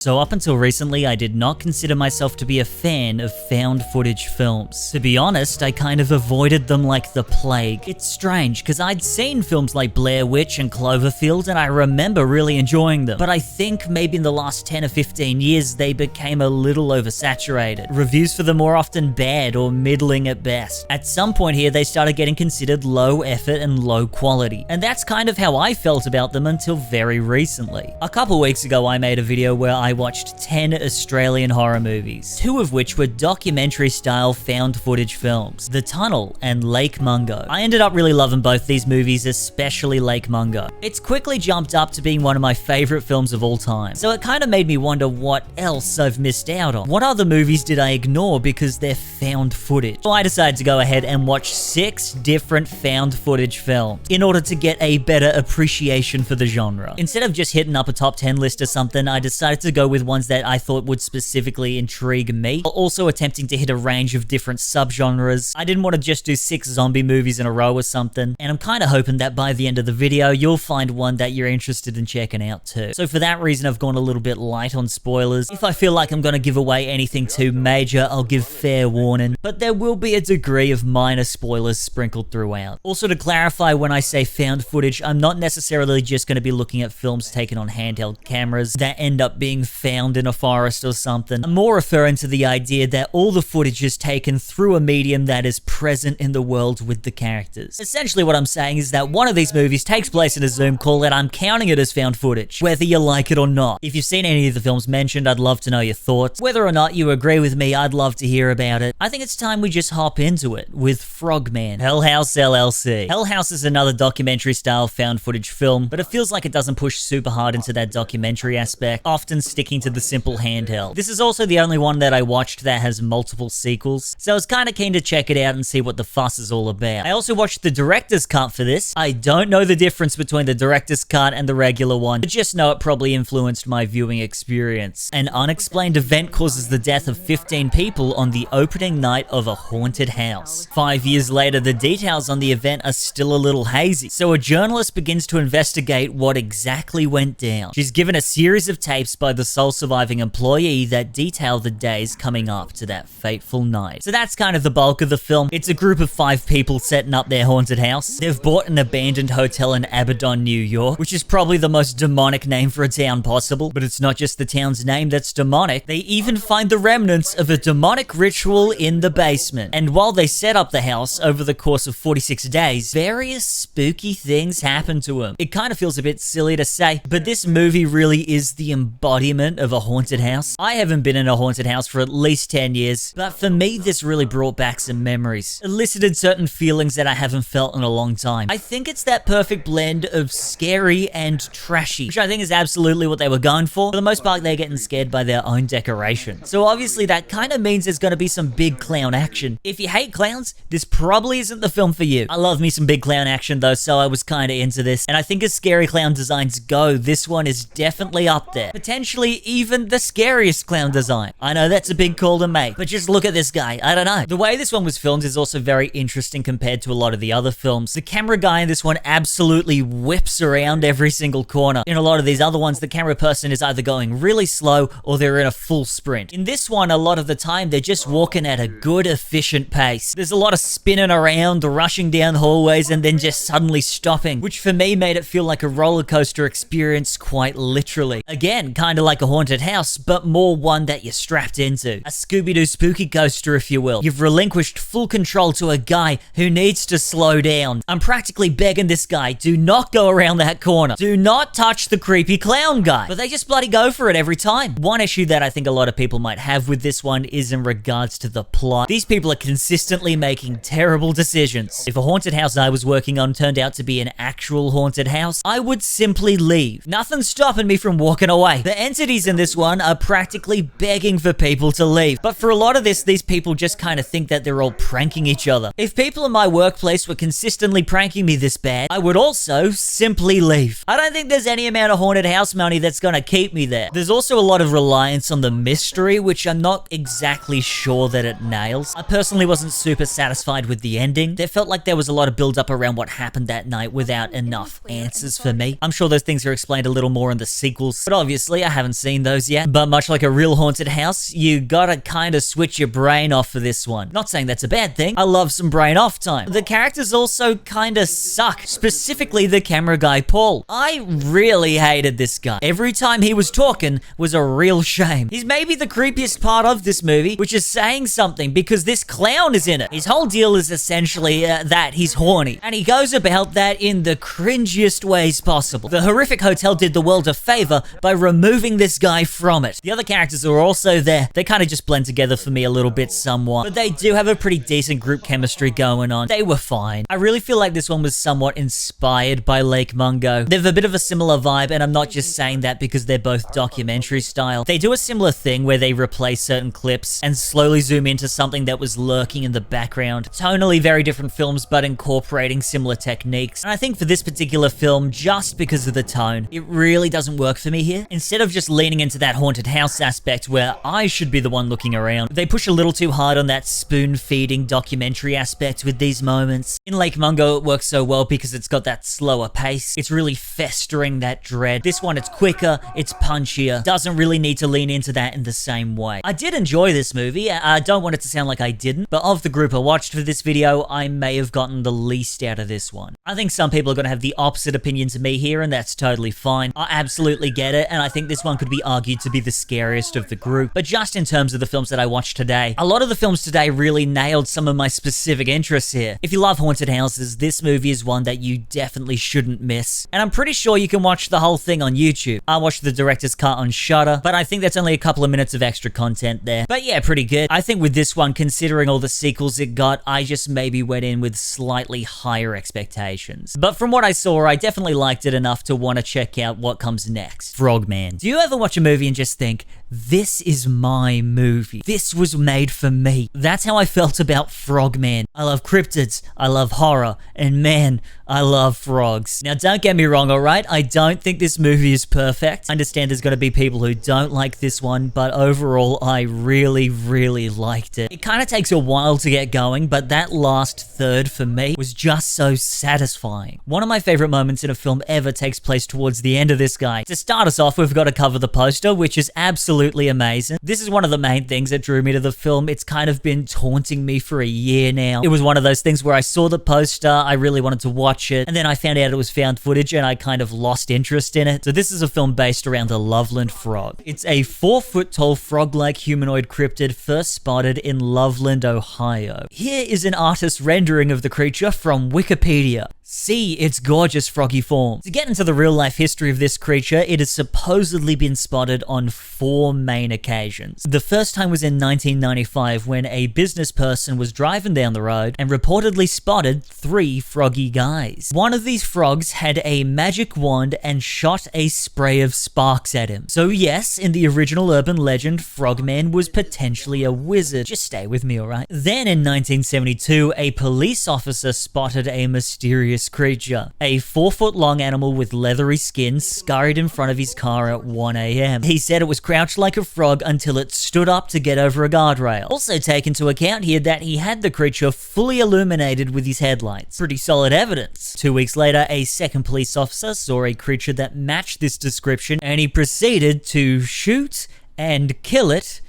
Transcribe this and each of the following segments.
So up until recently, I did not consider myself to be a fan of found footage films. To be honest, I kind of avoided them like the plague. It's strange, because I'd seen films like Blair Witch and Cloverfield, and I remember really enjoying them. But I think maybe in the last 10 or 15 years, they became a little oversaturated. Reviews for them were often bad or middling at best. At some point here, they started getting considered low effort and low quality. And that's kind of how I felt about them until very recently. A couple weeks ago, I made a video where I watched 10 Australian horror movies, 2 of which were documentary-style found footage films, The Tunnel and Lake Mungo. I ended up really loving both these movies, especially Lake Mungo. It's quickly jumped up to being one of my favorite films of all time, so it kind of made me wonder what else I've missed out on. What other movies did I ignore because they're found footage? So I decided to go ahead and watch 6 different found footage films in order to get a better appreciation for the genre. Instead of just hitting up a top 10 list or something, I decided to go with ones that I thought would specifically intrigue me, while also attempting to hit a range of different subgenres. I didn't want to just do 6 zombie movies in a row or something, and I'm kind of hoping that by the end of the video, you'll find one that you're interested in checking out too. So for that reason, I've gone a little bit light on spoilers. If I feel like I'm going to give away anything too major, I'll give fair warning, but there will be a degree of minor spoilers sprinkled throughout. Also, to clarify, when I say found footage, I'm not necessarily just going to be looking at films taken on handheld cameras that end up being found in a forest or something. I'm more referring to the idea that all the footage is taken through a medium that is present in the world with the characters. Essentially what I'm saying is that one of these movies takes place in a Zoom call and I'm counting it as found footage, whether you like it or not. If you've seen any of the films mentioned, I'd love to know your thoughts. Whether or not you agree with me, I'd love to hear about it. I think it's time we just hop into it with Frogman, House LLC. House is another documentary-style found footage film, but it feels like it doesn't push super hard into that documentary aspect, often sticking to the simple handheld. This is also the only one that I watched that has multiple sequels, so I was kind of keen to check it out and see what the fuss is all about. I also watched the director's cut for this. I don't know the difference between the director's cut and the regular one, but just know it probably influenced my viewing experience. An unexplained event causes the death of 15 people on the opening night of a haunted house. 5 years later, the details on the event are still a little hazy, so a journalist begins to investigate what exactly went down. She's given a series of tapes by the sole surviving employee that detail the days coming up to that fateful night. So that's kind of the bulk of the film. It's a group of 5 people setting up their haunted house. They've bought an abandoned hotel in Abaddon, New York, which is probably the most demonic name for a town possible, but it's not just the town's name that's demonic. They even find the remnants of a demonic ritual in the basement. And while they set up the house over the course of 46 days, various spooky things happen to them. It kind of feels a bit silly to say, but this movie really is the embodiment of a haunted house. I haven't been in a haunted house for at least 10 years, but for me, this really brought back some memories, elicited certain feelings that I haven't felt in a long time. I think it's that perfect blend of scary and trashy, which I think is absolutely what they were going for. For the most part, they're getting scared by their own decoration. So obviously that kind of means there's going to be some big clown action. If you hate clowns, this probably isn't the film for you. I love me some big clown action though, so I was kind of into this. And I think as scary clown designs go, this one is definitely up there. Potentially even the scariest clown design. I know that's a big call to make, but just look at this guy. I don't know. The way this one was filmed is also very interesting compared to a lot of the other films. The camera guy in this one absolutely whips around every single corner. In a lot of these other ones, the camera person is either going really slow or they're in a full sprint. In this one, a lot of the time, they're just walking at a good, efficient pace. There's a lot of spinning around, rushing down hallways, and then just suddenly stopping, which for me made it feel like a roller coaster experience quite literally. Again, kind of like a haunted house, but more one that you're strapped into. A Scooby-Doo spooky coaster, if you will. You've relinquished full control to a guy who needs to slow down. I'm practically begging this guy, do not go around that corner. Do not touch the creepy clown guy. But they just bloody go for it every time. One issue that I think a lot of people might have with this one is in regards to the plot. These people are consistently making terrible decisions. If a haunted house I was working on turned out to be an actual haunted house, I would simply leave. Nothing's stopping me from walking away. The entities in this one are practically begging for people to leave. But for a lot of this, these people just kind of think that they're all pranking each other. If people in my workplace were consistently pranking me this bad, I would also simply leave. I don't think there's any amount of haunted house money that's gonna keep me there. There's also a lot of reliance on the mystery, which I'm not exactly sure that it nails. I personally wasn't super satisfied with the ending. There felt like there was a lot of build up around what happened that night without enough answers for me. I'm sure those things are explained a little more in the sequels, but obviously I haven't haven't seen those yet. But much like a real haunted house, you gotta kind of switch your brain off for this one. Not saying that's a bad thing. I love some brain off time. The characters also kind of suck. Specifically the camera guy, Paul. I really hated this guy. Every time he was talking was a real shame. He's maybe the creepiest part of this movie, which is saying something because this clown is in it. His whole deal is essentially that he's horny. And he goes about that in the cringiest ways possible. The horrific hotel did the world a favor by removing this guy from it. The other characters are also there. They kind of just blend together for me a little bit somewhat. But they do have a pretty decent group chemistry going on. They were fine. I really feel like this one was somewhat inspired by Lake Mungo. They have a bit of a similar vibe, and I'm not just saying that because they're both documentary style. They do a similar thing where they replace certain clips and slowly zoom into something that was lurking in the background. Tonally very different films, but incorporating similar techniques. And I think for this particular film, just because of the tone, it really doesn't work for me here. Instead of just leaning into that haunted house aspect where I should be the one looking around, they push a little too hard on that spoon-feeding documentary aspect with these moments. In Lake Mungo, it works so well because it's got that slower pace. It's really festering that dread. This one, it's quicker, it's punchier, doesn't really need to lean into that in the same way. I did enjoy this movie. I don't want it to sound like I didn't, but of the group I watched for this video, I may have gotten the least out of this one. I think some people are going to have the opposite opinion to me here, and that's totally fine. I absolutely get it, and I think this one could be argued to be the scariest of the group. But just in terms of the films that I watched today, a lot of the films today really nailed some of my specific interests here. If you love haunted houses, this movie is one that you definitely shouldn't miss. And I'm pretty sure you can watch the whole thing on YouTube. I watched the director's cut on Shudder, but I think that's only a couple of minutes of extra content there. But yeah, pretty good. I think with this one, considering all the sequels it got, I just maybe went in with slightly higher expectations. But from what I saw, I definitely liked it enough to want to check out what comes next. Frogman. Do you ever watch a movie and just think, this is my movie. This was made for me. That's how I felt about Frogman. I love cryptids, I love horror, and man, I love frogs. Now don't get me wrong, alright? I don't think this movie is perfect. I understand there's gonna be people who don't like this one, but overall, I really, really liked it. It kind of takes a while to get going, but that last third for me was just so satisfying. One of my favorite moments in a film ever takes place towards the end of this guy. To start us off, we've got to cover the poster, which is absolutely amazing. This is one of the main things that drew me to the film. It's kind of been taunting me for a year now. It was one of those things where I saw the poster, I really wanted to watch it, and then I found out it was found footage and I kind of lost interest in it. So this is a film based around the Loveland frog. It's a 4-foot-tall frog-like humanoid cryptid first spotted in Loveland, Ohio. Here is an artist's rendering of the creature from Wikipedia. See its gorgeous froggy form. To get into the real-life history of this creature, it has supposedly been spotted on 4 main occasions. The first time was in 1995 when a business person was driving down the road and reportedly spotted 3 froggy guys. One of these frogs had a magic wand and shot a spray of sparks at him. So yes, in the original urban legend, Frogman was potentially a wizard. Just stay with me, alright? Then in 1972, a police officer spotted a mysterious creature. A 4-foot-long animal with leathery skin scurried in front of his car at 1 a.m. He said it was crouched like a frog until it stood up to get over a guardrail. Also take into account here that he had the creature fully illuminated with his headlights. Pretty solid evidence. 2 weeks later, a second police officer saw a creature that matched this description and he proceeded to shoot and kill it.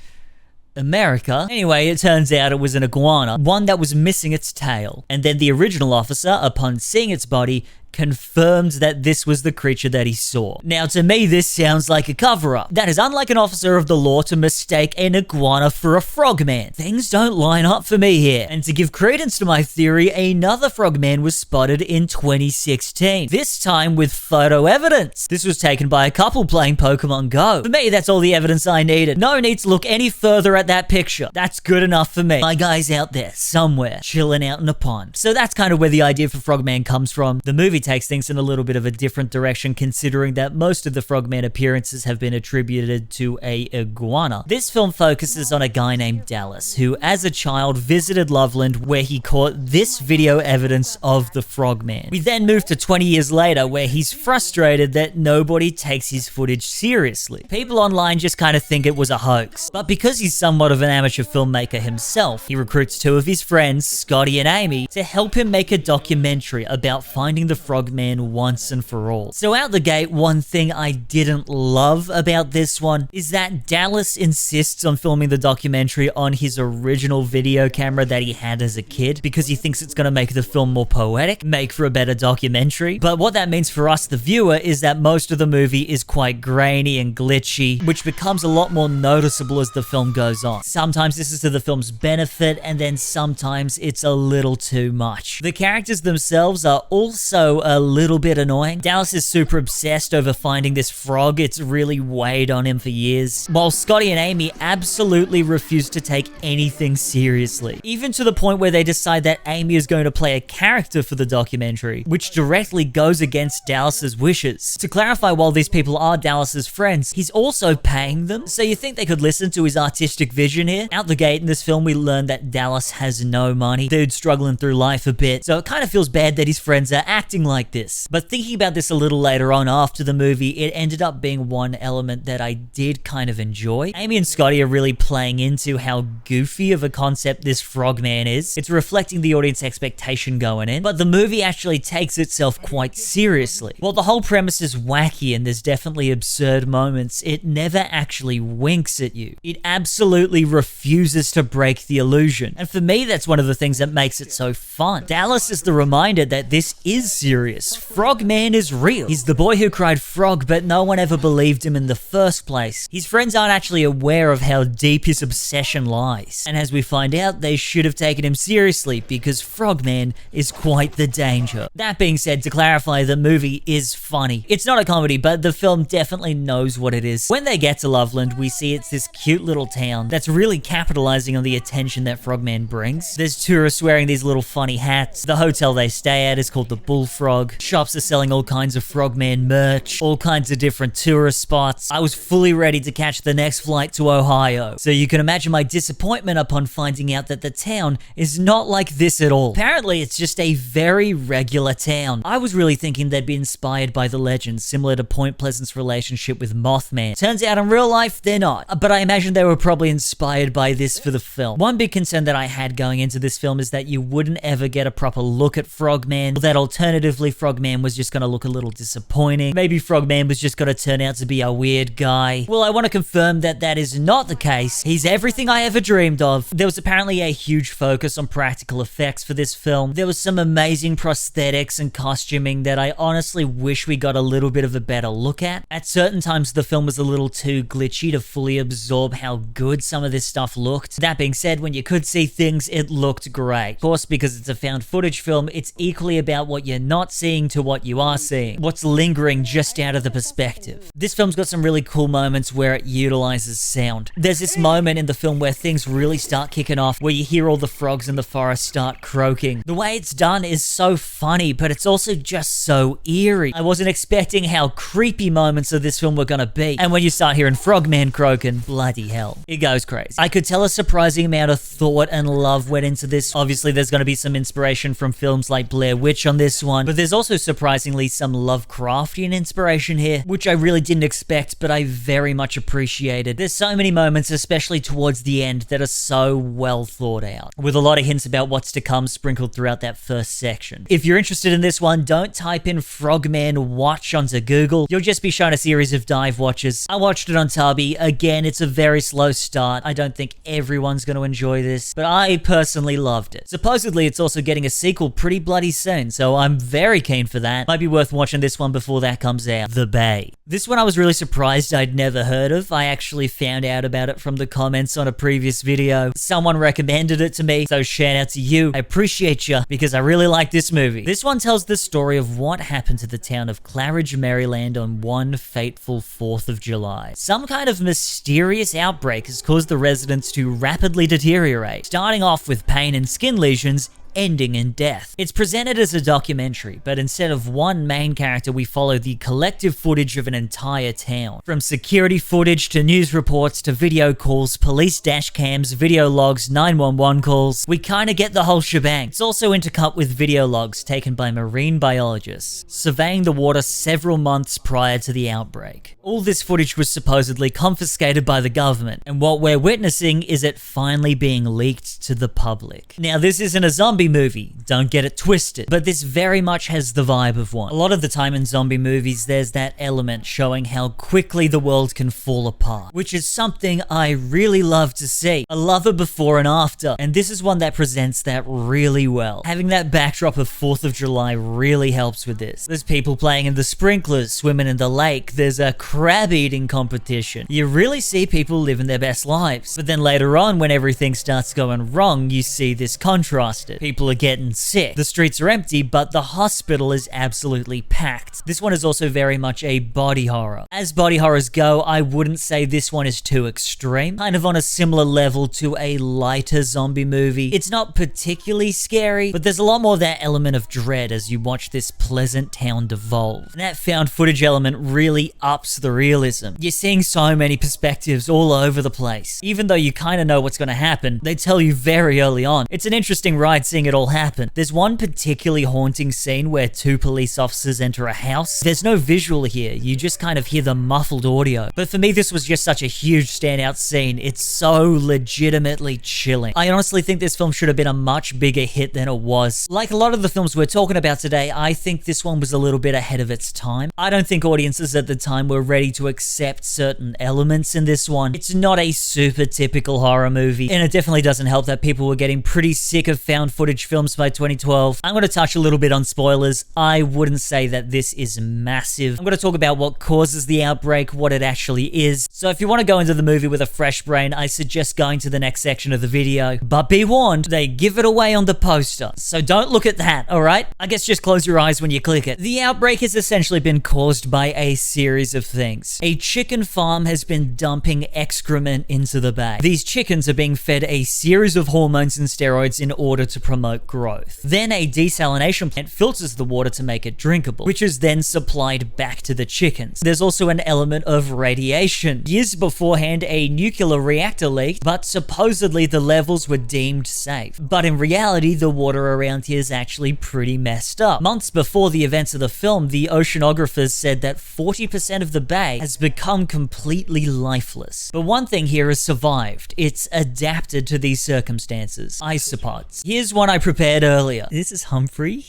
America. Anyway, it turns out it was an iguana, one that was missing its tail. And then the original officer, upon seeing its body, confirmed that this was the creature that he saw. Now, to me, this sounds like a cover-up. That is unlike an officer of the law to mistake an iguana for a frogman. Things don't line up for me here. And to give credence to my theory, another frogman was spotted in 2016. This time with photo evidence. This was taken by a couple playing Pokemon Go. For me, that's all the evidence I needed. No need to look any further at that picture. That's good enough for me. My guy's out there, somewhere, chilling out in a pond. So that's kind of where the idea for Frogman comes from. The movie takes things in a little bit of a different direction, considering that most of the Frogman appearances have been attributed to a iguana. This film focuses on a guy named Dallas, who as a child visited Loveland where he caught this video evidence of the Frogman. We then move to 20 years later where he's frustrated that nobody takes his footage seriously. People online just kind of think it was a hoax. But because he's somewhat of an amateur filmmaker himself, he recruits 2 of his friends, Scotty and Amy, to help him make a documentary about finding the Frogman once and for all. So out the gate, one thing I didn't love about this one is that Dallas insists on filming the documentary on his original video camera that he had as a kid because he thinks it's going to make the film more poetic, make for a better documentary. But what that means for us, the viewer, is that most of the movie is quite grainy and glitchy, which becomes a lot more noticeable as the film goes on. Sometimes this is to the film's benefit, and then sometimes it's a little too much. The characters themselves are also a little bit annoying. Dallas is super obsessed over finding this frog. It's really weighed on him for years, while Scotty and Amy absolutely refuse to take anything seriously, even to the point where they decide that Amy is going to play a character for the documentary, which directly goes against Dallas's wishes. To clarify, while these people are Dallas's friends, he's also paying them, so you think they could listen to his artistic vision here? Out the gate in this film, we learn that Dallas has no money. Dude's struggling through life a bit, so it kind of feels bad that his friends are acting like this. But thinking about this a little later on after the movie, it ended up being one element that I did kind of enjoy. Amy and Scotty are really playing into how goofy of a concept this Frogman is. It's reflecting the audience expectation going in, but the movie actually takes itself quite seriously. While the whole premise is wacky and there's definitely absurd moments, it never actually winks at you. It absolutely refuses to break the illusion. And for me, that's one of the things that makes it so fun. Dallas is the reminder that this is serious. Frogman is real. He's the boy who cried frog, but no one ever believed him in the first place. His friends aren't actually aware of how deep his obsession lies. And as we find out, they should have taken him seriously because Frogman is quite the danger. That being said, to clarify, the movie is funny. It's not a comedy, but the film definitely knows what it is. When they get to Loveland, we see it's this cute little town that's really capitalizing on the attention that Frogman brings. There's tourists wearing these little funny hats. The hotel they stay at is called the Bullfrog. Shops are selling all kinds of Frogman merch, all kinds of different tourist spots. I was fully ready to catch the next flight to Ohio. So you can imagine my disappointment upon finding out that the town is not like this at all. Apparently, it's just a very regular town. I was really thinking they'd be inspired by the legends, similar to Point Pleasant's relationship with Mothman. Turns out in real life, they're not. But I imagine they were probably inspired by this for the film. One big concern that I had going into this film is that you wouldn't ever get a proper look at Frogman, or that alternatively Frogman was just going to look a little disappointing. Maybe Frogman was just going to turn out to be a weird guy. Well, I want to confirm that that is not the case. He's everything I ever dreamed of. There was apparently a huge focus on practical effects for this film. There was some amazing prosthetics and costuming that I honestly wish we got a little bit of a better look at. At certain times, the film was a little too glitchy to fully absorb how good some of this stuff looked. That being said, when you could see things, it looked great. Of course, because it's a found footage film, it's equally about what you're not seeing to what you are seeing. What's lingering just out of the perspective. This film's got some really cool moments where it utilizes sound. There's this moment in the film where things really start kicking off, where you hear all the frogs in the forest start croaking. The way it's done is so funny, but it's also just so eerie. I wasn't expecting how creepy moments of this film were gonna be. And when you start hearing Frogman croaking, bloody hell, it goes crazy. I could tell a surprising amount of thought and love went into this. Obviously, there's gonna be some inspiration from films like Blair Witch on this one, but there's also surprisingly some Lovecraftian inspiration here, which I really didn't expect, but I very much appreciated. There's so many moments, especially towards the end, that are so well thought out, with a lot of hints about what's to come sprinkled throughout that first section. If you're interested in this one, don't type in Frogman Watch onto Google. You'll just be shown a series of dive watches. I watched it on Tubi. Again, it's a very slow start. I don't think everyone's going to enjoy this, but I personally loved it. Supposedly, it's also getting a sequel pretty bloody soon, so I'm very keen for that. Might be worth watching this one before that comes out. The Bay. This one I was really surprised I'd never heard of. I actually found out about it from the comments on a previous video. Someone recommended it to me, so shout out to you. I appreciate you because I really like this movie. This one tells the story of what happened to the town of Claridge, Maryland on one fateful 4th of July. Some kind of mysterious outbreak has caused the residents to rapidly deteriorate, starting off with pain and skin lesions, ending in death. It's presented as a documentary, but instead of one main character, we follow the collective footage of an entire town. From security footage to news reports to video calls, police dash cams, video logs, 911 calls, we kinda get the whole shebang. It's also intercut with video logs taken by marine biologists, surveying the water several months prior to the outbreak. All this footage was supposedly confiscated by the government, and what we're witnessing is it finally being leaked to the public. Now, this isn't a zombie zombie movie, don't get it twisted, but this very much has the vibe of one. A lot of the time in zombie movies, there's that element showing how quickly the world can fall apart, which is something I really love to see. I love it before and after, and this is one that presents that really well. Having that backdrop of 4th of July really helps with this. There's people playing in the sprinklers, swimming in the lake, there's a crab eating competition. You really see people living their best lives. But then later on, when everything starts going wrong, you see this contrasted. People are getting sick. The streets are empty, but the hospital is absolutely packed. This one is also very much a body horror. As body horrors go, I wouldn't say this one is too extreme. Kind of on a similar level to a lighter zombie movie. It's not particularly scary, but there's a lot more of that element of dread as you watch this pleasant town devolve. And that found footage element really ups the realism. You're seeing so many perspectives all over the place. Even though you kind of know what's going to happen, they tell you very early on. It's an interesting ride seeing it all happen. There's one particularly haunting scene where 2 police officers enter a house. There's no visual here, you just kind of hear the muffled audio. But for me, this was just such a huge standout scene. It's so legitimately chilling. I honestly think this film should have been a much bigger hit than it was. Like a lot of the films we're talking about today, I think this one was a little bit ahead of its time. I don't think audiences at the time were ready to accept certain elements in this one. It's not a super typical horror movie, and it definitely doesn't help that people were getting pretty sick of found footage films by 2012. I'm going to touch a little bit on spoilers. I wouldn't say that this is massive. I'm going to talk about what causes the outbreak, what it actually is. So if you want to go into the movie with a fresh brain, I suggest going to the next section of the video. But be warned, they give it away on the poster, so don't look at that, alright? I guess just close your eyes when you click it. The outbreak has essentially been caused by a series of things. A chicken farm has been dumping excrement into the bay. These chickens are being fed a series of hormones and steroids in order to promote growth. Then a desalination plant filters the water to make it drinkable, which is then supplied back to the chickens. There's also an element of radiation. Years beforehand, a nuclear reactor leaked, but supposedly the levels were deemed safe. But in reality, the water around here is actually pretty messed up. Months before the events of the film, the oceanographers said that 40% of the bay has become completely lifeless. But one thing here has survived. It's adapted to these circumstances. Isopods. Here's one I prepared earlier. This is Humphrey.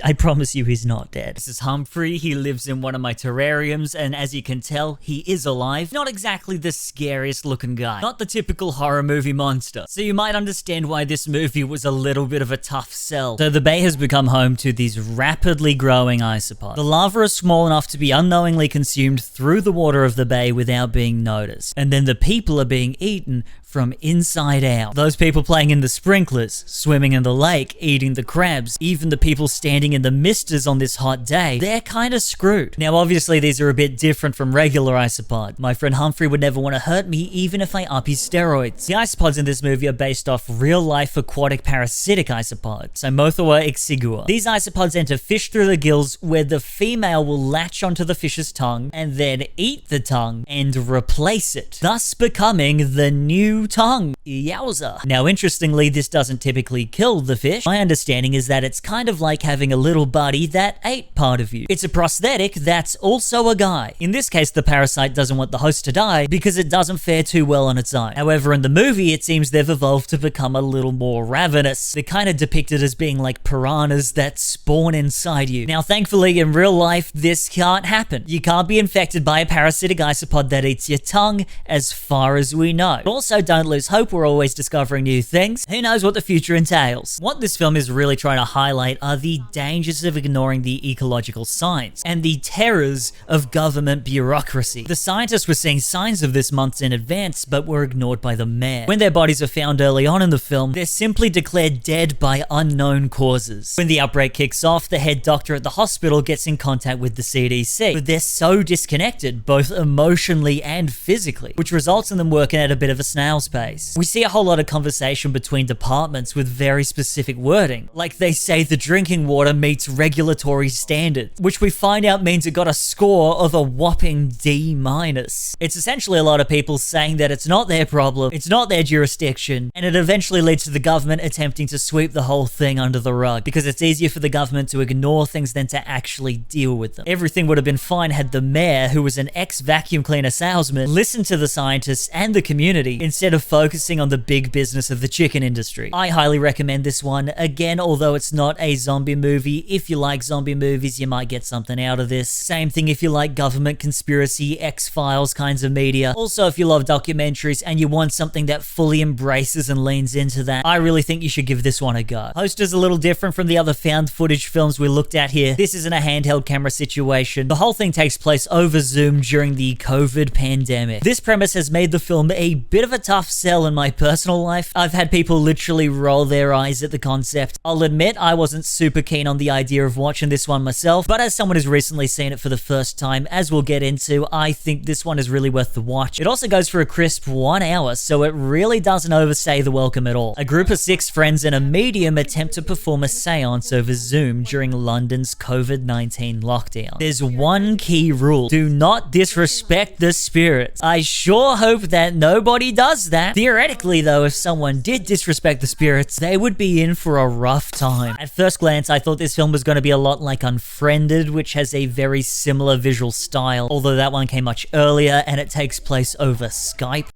I promise you he's not dead. This is Humphrey. He lives in one of my terrariums, and as you can tell, he is alive. Not exactly the scariest looking guy. Not the typical horror movie monster. So you might understand why this movie was a little bit of a tough sell. So the bay has become home to these rapidly growing isopods. The larvae are small enough to be unknowingly consumed through the water of the bay without being noticed. And then the people are being eaten from inside out. Those people playing in the sprinklers, swimming in the lake, eating the crabs, even the people standing in the misters on this hot day, they're kind of screwed. Now obviously these are a bit different from regular isopod. My friend Humphrey would never want to hurt me even if I up his steroids. The isopods in this movie are based off real-life aquatic parasitic isopods, Cymothera exigua. These isopods enter fish through the gills, where the female will latch onto the fish's tongue and then eat the tongue and replace it, thus becoming the new tongue. Yowza. Now interestingly, this doesn't typically kill the fish. My understanding is that it's kind of like having a little buddy that ate part of you. It's a prosthetic that's also a guy. In this case, the parasite doesn't want the host to die because it doesn't fare too well on its own. However, in the movie, it seems they've evolved to become a little more ravenous. They're kind of depicted as being like piranhas that spawn inside you. Now thankfully, in real life, this can't happen. You can't be infected by a parasitic isopod that eats your tongue, as far as we know. But also, don't lose hope, we're always discovering new things. Who knows what the future entails? What this film is really trying to highlight are the dangers of ignoring the ecological signs and the terrors of government bureaucracy. The scientists were seeing signs of this months in advance, but were ignored by the mayor. When their bodies are found early on in the film, they're simply declared dead by unknown causes. When the outbreak kicks off, the head doctor at the hospital gets in contact with the CDC, but they're so disconnected, both emotionally and physically, which results in them working at a bit of a snail's pace. We see a whole lot of conversation between departments with very specific wording. Like they say the drinking water meets regulatory standards, which we find out means it got a score of a whopping D-. It's essentially a lot of people saying that it's not their problem, it's not their jurisdiction, and it eventually leads to the government attempting to sweep the whole thing under the rug, because it's easier for the government to ignore things than to actually deal with them. Everything would have been fine had the mayor, who was an ex-vacuum cleaner salesman, listened to the scientists and the community instead of focusing on the big business of the chicken industry. I highly recommend recommend this one. Again, although it's not a zombie movie, if you like zombie movies, you might get something out of this. Same thing if you like government conspiracy, X-Files kinds of media. Also, if you love documentaries and you want something that fully embraces and leans into that, I really think you should give this one a go. Poster's a little different from the other found footage films we looked at here. This isn't a handheld camera situation. The whole thing takes place over Zoom during the COVID pandemic. This premise has made the film a bit of a tough sell in my personal life. I've had people literally roll their eyes at the concept. I'll admit I wasn't super keen on the idea of watching this one myself, but as someone who's recently seen it for the first time, as we'll get into, I think this one is really worth the watch. It also goes for a crisp 1 hour, so it really doesn't overstay the welcome at all. A group of 6 friends and a medium attempt to perform a seance over Zoom during London's COVID-19 lockdown. There's one key rule: do not disrespect the spirits. I sure hope that nobody does that. Theoretically though, if someone did disrespect the spirits, they would be in for a rough time. At first glance, I thought this film was going to be a lot like Unfriended, which has a very similar visual style, although that one came much earlier and it takes place over Skype.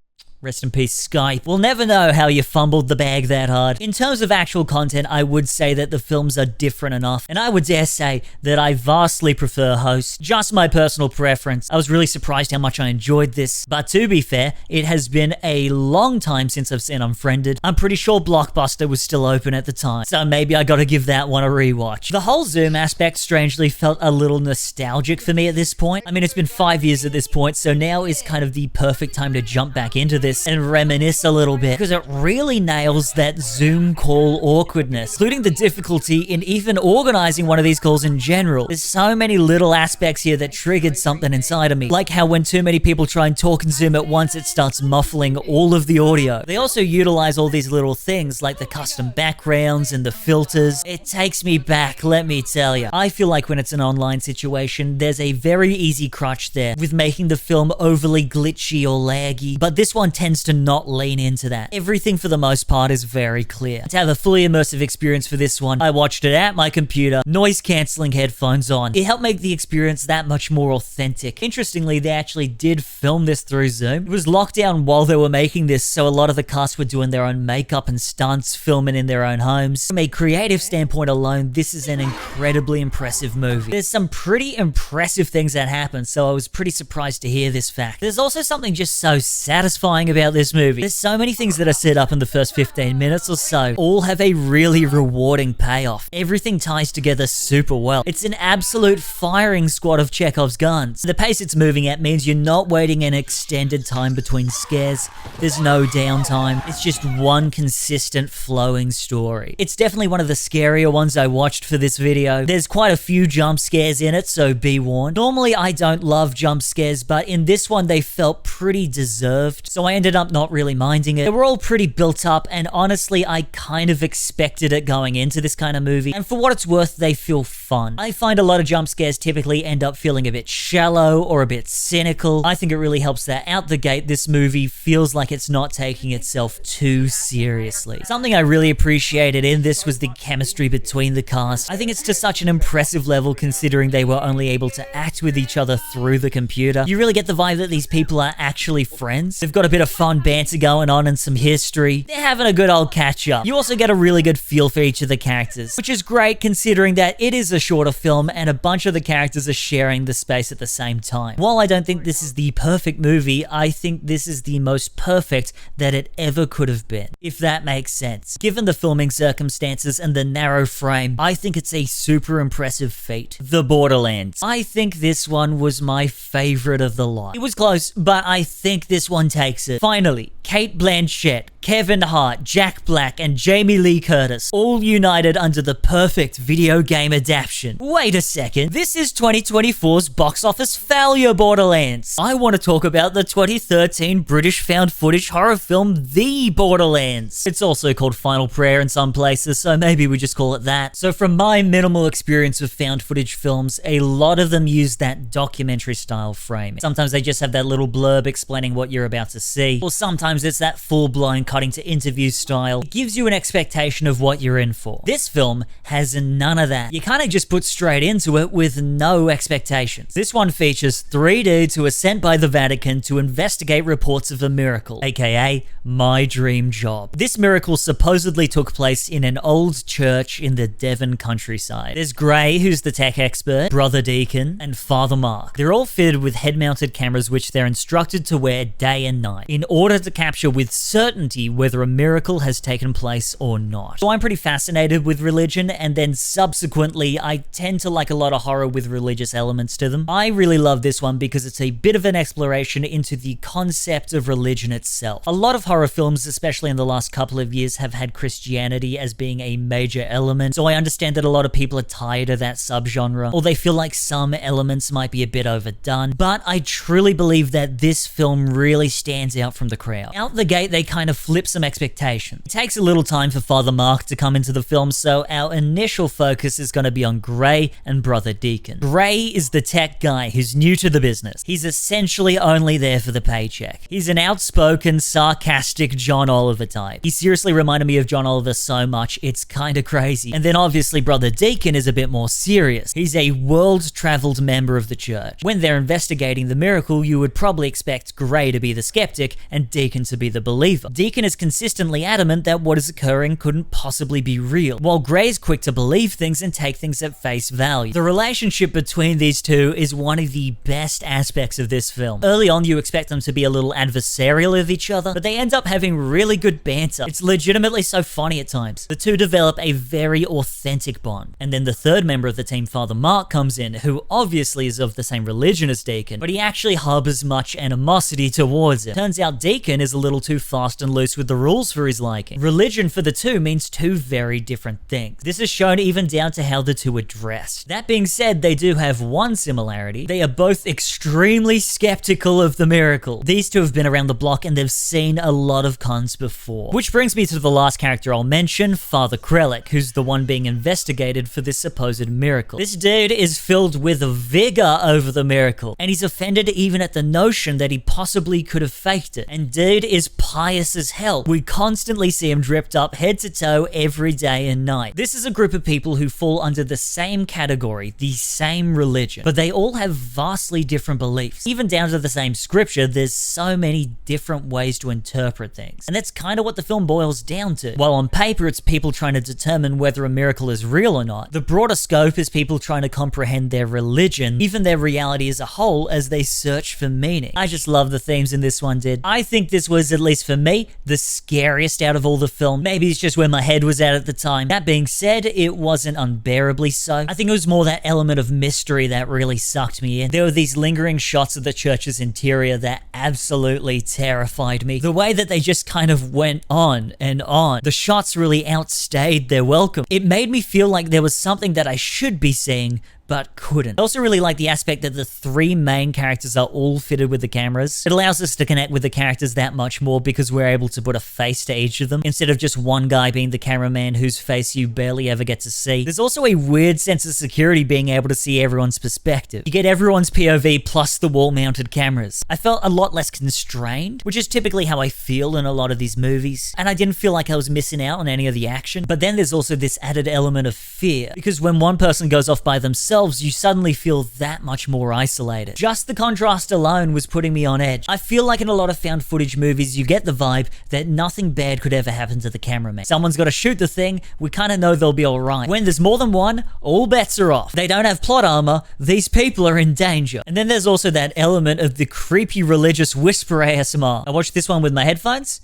Rest in peace, Skype. We'll never know how you fumbled the bag that hard. In terms of actual content, I would say that the films are different enough, and I would dare say that I vastly prefer Host. Just my personal preference. I was really surprised how much I enjoyed this, but to be fair, it has been a long time since I've seen Unfriended. I'm pretty sure Blockbuster was still open at the time, so maybe I gotta give that one a rewatch. The whole Zoom aspect strangely felt a little nostalgic for me at this point. I mean, it's been 5 years at this point, so now is kind of the perfect time to jump back into this and reminisce a little bit, because it really nails that Zoom call awkwardness, including the difficulty in even organizing one of these calls in general. There's so many little aspects here that triggered something inside of me, like how when too many people try and talk in Zoom at once, it starts muffling all of the audio. They also utilize all these little things like the custom backgrounds and the filters. It takes me back, let me tell you. I feel like when it's an online situation, there's a very easy crutch there with making the film overly glitchy or laggy, but this one tends to not lean into that. Everything for the most part is very clear. To have a fully immersive experience for this one, I watched it at my computer, noise cancelling headphones on. It helped make the experience that much more authentic. Interestingly, they actually did film this through Zoom. It was locked down while they were making this, so a lot of the cast were doing their own makeup and stunts, filming in their own homes. From a creative standpoint alone, this is an incredibly impressive movie. There's some pretty impressive things that happen, so I was pretty surprised to hear this fact. There's also something just so satisfying about this movie. There's so many things that are set up in the first 15 minutes or so, all have a really rewarding payoff. Everything ties together super well. It's an absolute firing squad of Chekhov's guns. The pace it's moving at means you're not waiting an extended time between scares. There's no downtime. It's just one consistent flowing story. It's definitely one of the scarier ones I watched for this video. There's quite a few jump scares in it, so be warned. Normally I don't love jump scares, but in this one they felt pretty deserved, so I ended up not really minding it. They were all pretty built up, and honestly, I kind of expected it going into this kind of movie, and for what it's worth, they feel fun. I find a lot of jump scares typically end up feeling a bit shallow or a bit cynical. I think it really helps that out the gate, this movie feels like it's not taking itself too seriously. Something I really appreciated in this was the chemistry between the cast. I think it's to such an impressive level considering they were only able to act with each other through the computer. You really get the vibe that these people are actually friends. They've got a bit of fun banter going on and some history. They're having a good old catch up. You also get a really good feel for each of the characters, which is great considering that it is a shorter film and a bunch of the characters are sharing the space at the same time. While I don't think this is the perfect movie, I think this is the most perfect that it ever could have been, if that makes sense. Given the filming circumstances and the narrow frame, I think it's a super impressive feat. The Borderlands. I think this one was my favorite of the lot. It was close, but I think this one takes it. Finally, Cate Blanchett, Kevin Hart, Jack Black, and Jamie Lee Curtis, all united under the perfect video game adaptation. Wait a second, this is 2024's box office failure, Borderlands. I want to talk about the 2013 British found footage horror film, The Borderlands. It's also called Final Prayer in some places, so maybe we just call it that. So from my minimal experience with found footage films, a lot of them use that documentary style frame. Sometimes they just have that little blurb explaining what you're about to see, or sometimes it's that full-blown cut cutting to interview style. It gives you an expectation of what you're in for. This film has none of that. You kind of just put straight into it with no expectations. This one features 3 dudes who are sent by the Vatican to investigate reports of a miracle, aka my dream job. This miracle supposedly took place in an old church in the Devon countryside. There's Gray, who's the tech expert, Brother Deacon, and Father Mark. They're all fitted with head-mounted cameras which they're instructed to wear day and night in order to capture with certainty whether a miracle has taken place or not. So I'm pretty fascinated with religion, and then subsequently I tend to like a lot of horror with religious elements to them. I really love this one because it's a bit of an exploration into the concept of religion itself. A lot of horror films, especially in the last couple of years, have had Christianity as being a major element, so I understand that a lot of people are tired of that subgenre, or they feel like some elements might be a bit overdone, but I truly believe that this film really stands out from the crowd. Out the gate, they kind of flip some expectations. It takes a little time for Father Mark to come into the film, so our initial focus is going to be on Gray and Brother Deacon. Gray is the tech guy who's new to the business. He's essentially only there for the paycheck. He's an outspoken, sarcastic John Oliver type. He seriously reminded me of John Oliver so much, it's kinda crazy. And then obviously Brother Deacon is a bit more serious. He's a world-traveled member of the church. When they're investigating the miracle, you would probably expect Gray to be the skeptic and Deacon to be the believer. Deacon is consistently adamant that what is occurring couldn't possibly be real, while Gray's quick to believe things and take things at face value. The relationship between these two is one of the best aspects of this film. Early on, you expect them to be a little adversarial of each other, but they end up having really good banter. It's legitimately so funny at times. The two develop a very authentic bond. And then the third member of the team, Father Mark, comes in, who obviously is of the same religion as Deacon, but he actually harbors much animosity towards it. Turns out Deacon is a little too fast and loose with the rules for his liking. Religion for the two means two very different things. This is shown even down to how the two are dressed. That being said, they do have one similarity. They are both extremely skeptical of the miracle. These two have been around the block and they've seen a lot of cons before. Which brings me to the last character I'll mention, Father Krellick, who's the one being investigated for this supposed miracle. This dude is filled with vigor over the miracle, and he's offended even at the notion that he possibly could have faked it. And dude is pious as hell. We constantly see him dripped up head to toe every day and night. This is a group of people who fall under the same category, the same religion, but they all have vastly different beliefs. Even down to the same scripture, there's so many different ways to interpret things. And that's kind of what the film boils down to. While on paper it's people trying to determine whether a miracle is real or not, the broader scope is people trying to comprehend their religion, even their reality as a whole, as they search for meaning. I just love the themes in this one, dude. I think this was, at least for me, the scariest out of all the film. Maybe it's just where my head was at the time. That being said, it wasn't unbearably so. I think it was more that element of mystery that really sucked me in. There were these lingering shots of the church's interior that absolutely terrified me. The way that they just kind of went on and on. The shots really outstayed their welcome. It made me feel like there was something that I should be seeing, but couldn't. I also really like the aspect that the three main characters are all fitted with the cameras. It allows us to connect with the characters that much more because we're able to put a face to each of them instead of just one guy being the cameraman whose face you barely ever get to see. There's also a weird sense of security being able to see everyone's perspective. You get everyone's POV plus the wall-mounted cameras. I felt a lot less constrained, which is typically how I feel in a lot of these movies, and I didn't feel like I was missing out on any of the action. But then there's also this added element of fear, because when one person goes off by themselves, you suddenly feel that much more isolated. Just the contrast alone was putting me on edge. I feel like in a lot of found footage movies, you get the vibe that nothing bad could ever happen to the cameraman. Someone's got to shoot the thing, we kind of know they'll be alright. When there's more than one, all bets are off. They don't have plot armor, these people are in danger. And then there's also that element of the creepy religious whisper ASMR. I watched this one with my headphones.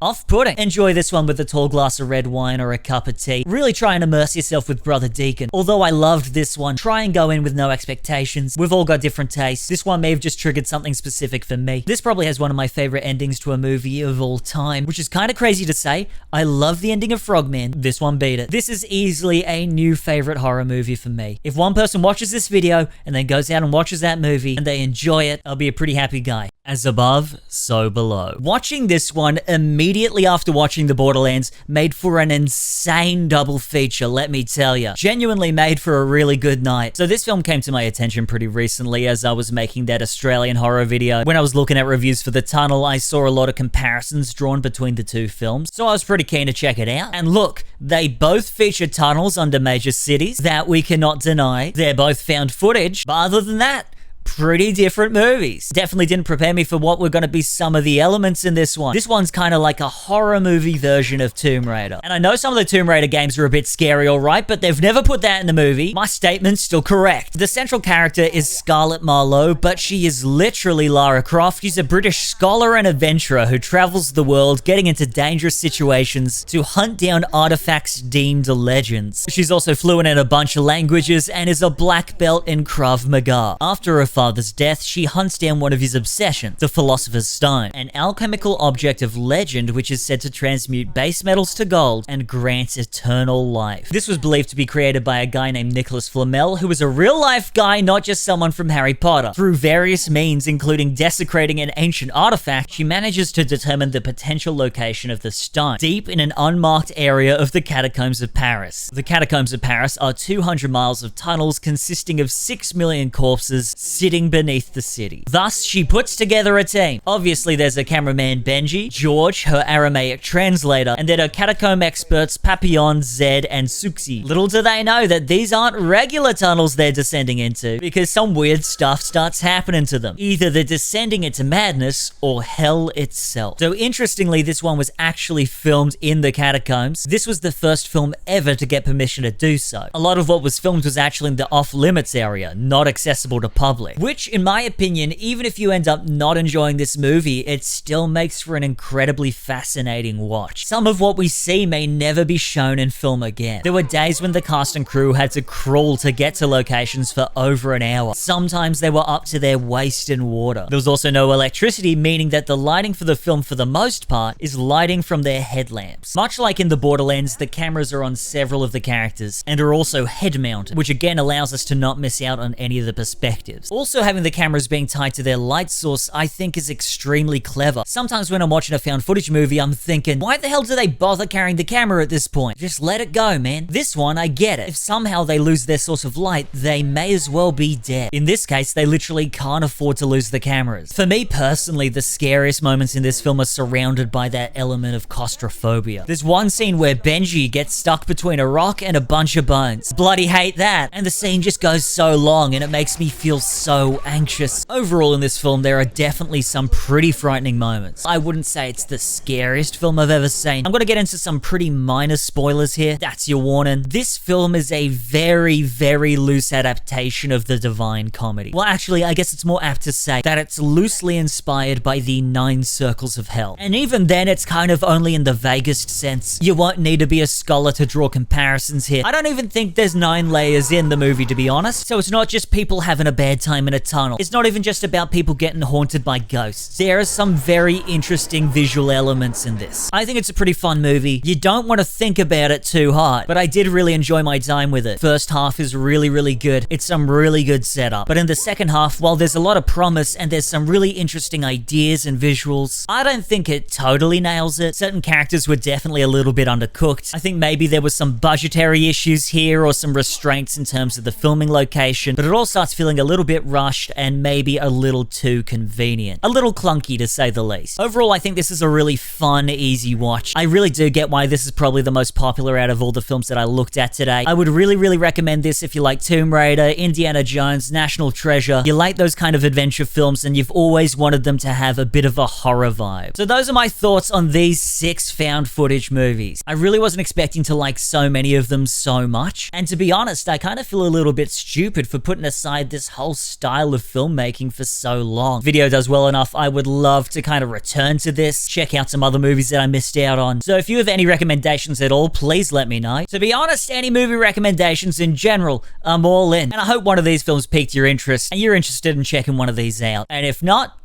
Off-putting. Enjoy this one with a tall glass of red wine or a cup of tea. Really try and immerse yourself with Brother Deacon. Although I loved this one, try and go in with no expectations. We've all got different tastes. This one may have just triggered something specific for me. This probably has one of my favorite endings to a movie of all time, which is kind of crazy to say. I love the ending of Frogman. This one beat it. This is easily a new favorite horror movie for me. If one person watches this video and then goes out and watches that movie and they enjoy it, I'll be a pretty happy guy. As above, so below. Watching this one immediately after watching the Borderlands made for an insane double feature, let me tell ya. Genuinely made for a really good night. So this film came to my attention pretty recently as I was making that Australian horror video. When I was looking at reviews for The Tunnel, I saw a lot of comparisons drawn between the two films, so I was pretty keen to check it out. And look, they both feature tunnels under major cities, that we cannot deny. They're both found footage, but other than that, pretty different movies. Definitely didn't prepare me for what were going to be some of the elements in this one. This one's kind of like a horror movie version of Tomb Raider. And I know some of the Tomb Raider games are a bit scary, alright, but they've never put that in the movie. My statement's still correct. The central character is Scarlett Marlowe, but she is literally Lara Croft. She's a British scholar and adventurer who travels the world getting into dangerous situations to hunt down artifacts deemed legends. She's also fluent in a bunch of languages and is a black belt in Krav Maga. After her father's death, she hunts down one of his obsessions, the Philosopher's Stone, an alchemical object of legend which is said to transmute base metals to gold and grant eternal life. This was believed to be created by a guy named Nicholas Flamel, who was a real-life guy, not just someone from Harry Potter. Through various means, including desecrating an ancient artifact, she manages to determine the potential location of the stone, deep in an unmarked area of the Catacombs of Paris. The Catacombs of Paris are 200 miles of tunnels consisting of 6 million corpses sitting beneath the city. Thus, she puts together a team. Obviously, there's a cameraman Benji, George, her Aramaic translator, and then her catacomb experts Papillon, Zed, and Suxi. Little do they know that these aren't regular tunnels they're descending into, because some weird stuff starts happening to them. Either they're descending into madness or hell itself. So interestingly, this one was actually filmed in the catacombs. This was the first film ever to get permission to do so. A lot of what was filmed was actually in the off-limits area, not accessible to public. Which, in my opinion, even if you end up not enjoying this movie, it still makes for an incredibly fascinating watch. Some of what we see may never be shown in film again. There were days when the cast and crew had to crawl to get to locations for over an hour. Sometimes they were up to their waist in water. There was also no electricity, meaning that the lighting for the film, for the most part, is lighting from their headlamps. Much like in the Borderlands, the cameras are on several of the characters and are also head-mounted, which again allows us to not miss out on any of the perspectives. Also, having the cameras being tied to their light source, I think is extremely clever. Sometimes when I'm watching a found footage movie, I'm thinking, why the hell do they bother carrying the camera at this point? Just let it go, man. This one, I get it. If somehow they lose their source of light, they may as well be dead. In this case, they literally can't afford to lose the cameras. For me personally, the scariest moments in this film are surrounded by that element of claustrophobia. There's one scene where Benji gets stuck between a rock and a bunch of bones. Bloody hate that. And the scene just goes so long and it makes me feel so anxious. Overall in this film, there are definitely some pretty frightening moments. I wouldn't say it's the scariest film I've ever seen. I'm gonna get into some pretty minor spoilers here. That's your warning. This film is a very, very loose adaptation of the Divine Comedy. Well, actually, I guess it's more apt to say that it's loosely inspired by the 9 Circles of Hell. And even then, it's kind of only in the vaguest sense. You won't need to be a scholar to draw comparisons here. I don't even think there's 9 layers in the movie, to be honest. So it's not just people having a bad time in a tunnel. It's not even just about people getting haunted by ghosts. There are some very interesting visual elements in this. I think it's a pretty fun movie. You don't want to think about it too hard, but I did really enjoy my time with it. First half is really, really good. It's some really good setup. But in the second half, while there's a lot of promise and there's some really interesting ideas and visuals, I don't think it totally nails it. Certain characters were definitely a little bit undercooked. I think maybe there was some budgetary issues here or some restraints in terms of the filming location, but it all starts feeling a little bit rushed and maybe a little too convenient. A little clunky to say the least. Overall, I think this is a really fun, easy watch. I really do get why this is probably the most popular out of all the films that I looked at today. I would really, really recommend this if you like Tomb Raider, Indiana Jones, National Treasure. You like those kind of adventure films and you've always wanted them to have a bit of a horror vibe. So those are my thoughts on these 6 found footage movies. I really wasn't expecting to like so many of them so much. And to be honest, I kind of feel a little bit stupid for putting aside this whole style of filmmaking for so long. Video does well enough, I would love to kind of return to this, check out some other movies that I missed out on. So if you have any recommendations at all, please let me know. To be honest, any movie recommendations in general, I'm all in. And I hope one of these films piqued your interest and you're interested in checking one of these out. And if not,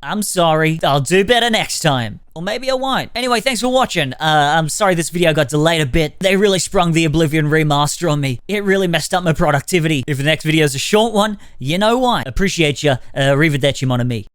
I'm sorry. I'll do better next time. Or maybe I won't. Anyway, thanks for watching. I'm sorry this video got delayed a bit. They really sprung the Oblivion remaster on me. It really messed up my productivity. If the next video is a short one, you know why. Appreciate ya. Arrivederci, mon ami.